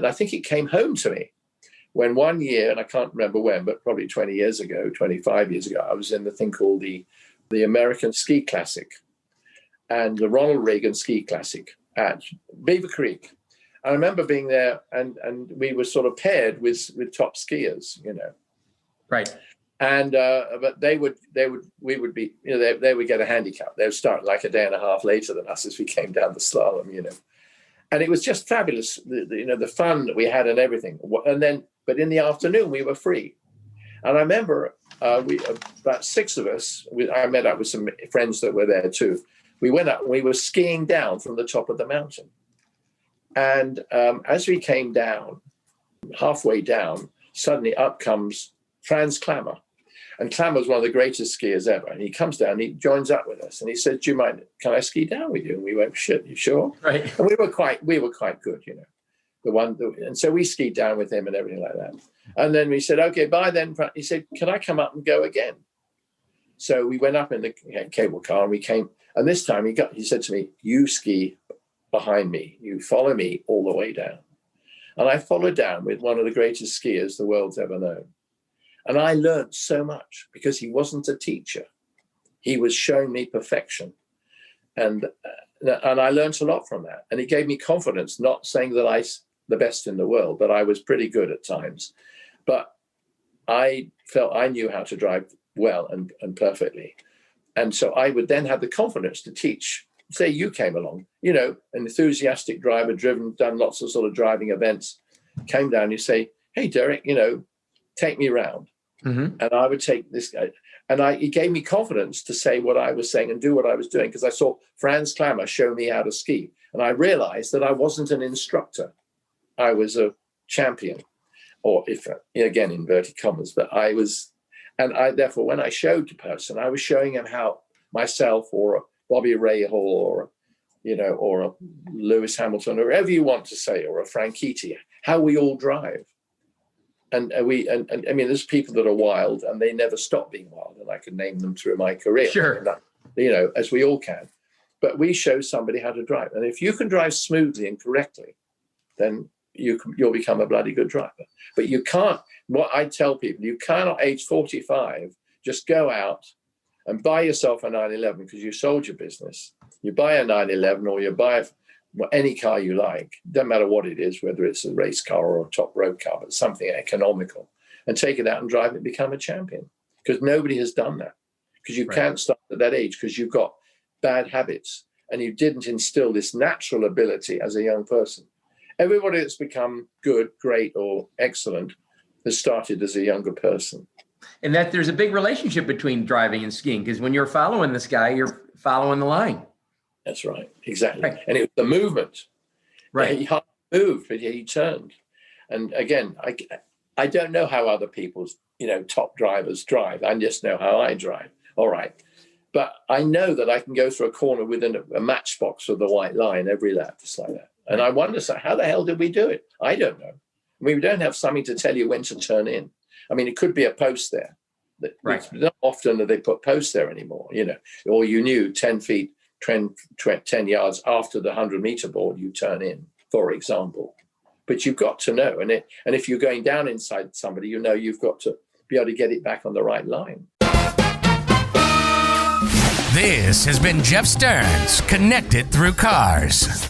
And I think it came home to me when one year, and I can't remember when, but probably 20 years ago, 25 years ago, I was in the thing called the American Ski Classic and the Ronald Reagan Ski Classic at Beaver Creek. I remember being there, and we were sort of paired with top skiers, Right. And but we would be, they would get a handicap. They would start like a day and a half later than us as we came down the slalom, And it was just fabulous, the fun that we had and everything. But in the afternoon we were free. And I remember about 6 of us. I met up with some friends that were there too. We went up and we were skiing down from the top of the mountain. And as we came down, halfway down, suddenly up comes Franz Klammer. And Klammer's one of the greatest skiers ever. And he comes down, he joins up with us. And he said, "Do you mind, can I ski down with you?" And we went, "Shit, you sure?" Right. And we were quite good, and so we skied down with him and everything like that. And then we said, "Okay, bye then." He said, "Can I come up and go again?" So we went up in the cable car and we came. And this time he said to me, "You ski behind me. You follow me all the way down." And I followed down with one of the greatest skiers the world's ever known. And I learned so much because he wasn't a teacher. He was showing me perfection. And I learned a lot from that. And he gave me confidence, not saying that I the best in the world, but I was pretty good at times. But I felt I knew how to drive well and perfectly. And so I would then have the confidence to teach. Say you came along, an enthusiastic driver, done lots of sort of driving events, came down, you say, "Hey, Derek, take me around." Mm-hmm. And I would take this guy. And he gave me confidence to say what I was saying and do what I was doing, because I saw Franz Klammer show me how to ski. And I realized that I wasn't an instructor. I was a champion, or if, again, inverted commas, but I was. And therefore, when I showed the person, I was showing him how myself or a Bobby Rahal or a Lewis Hamilton, or whatever you want to say, or a Franchitti, how we all drive. And I mean, there's people that are wild and they never stop being wild, and I can name them through my career. Sure. As we all can. But we show somebody how to drive. And if you can drive smoothly and correctly, then you'll become a bloody good driver. But you can't, what I tell people, you cannot, age 45, just go out and buy yourself a 911 because you sold your business. You buy a 911 or you buy any car you like, doesn't matter what it is, whether it's a race car or a top road car, but something economical, and take it out and drive it, become a champion. Because nobody has done that. Because you can't start at that age because you've got bad habits and you didn't instill this natural ability as a young person. Everybody that's become good, great, or excellent has started as a younger person. And that there's a big relationship between driving and skiing, because when you're following this guy, you're following the line. That's right, exactly. Right. And it was the movement. Right. He hardly moved, but he turned. And again, I don't know how other people's, top drivers drive. I just know how I drive. All right. But I know that I can go through a corner within a matchbox with the white line every lap, just like that. And I wonder, how the hell did we do it? I don't know. I mean, we don't have something to tell you when to turn in. I mean, it could be a post there. Right. It's not often that they put posts there anymore, or you knew 10 feet, 10 yards after the 100-meter board, you turn in, for example. But you've got to know. And if you're going down inside somebody, you've got to be able to get it back on the right line. This has been Jeff Stearns, Connected Through Cars.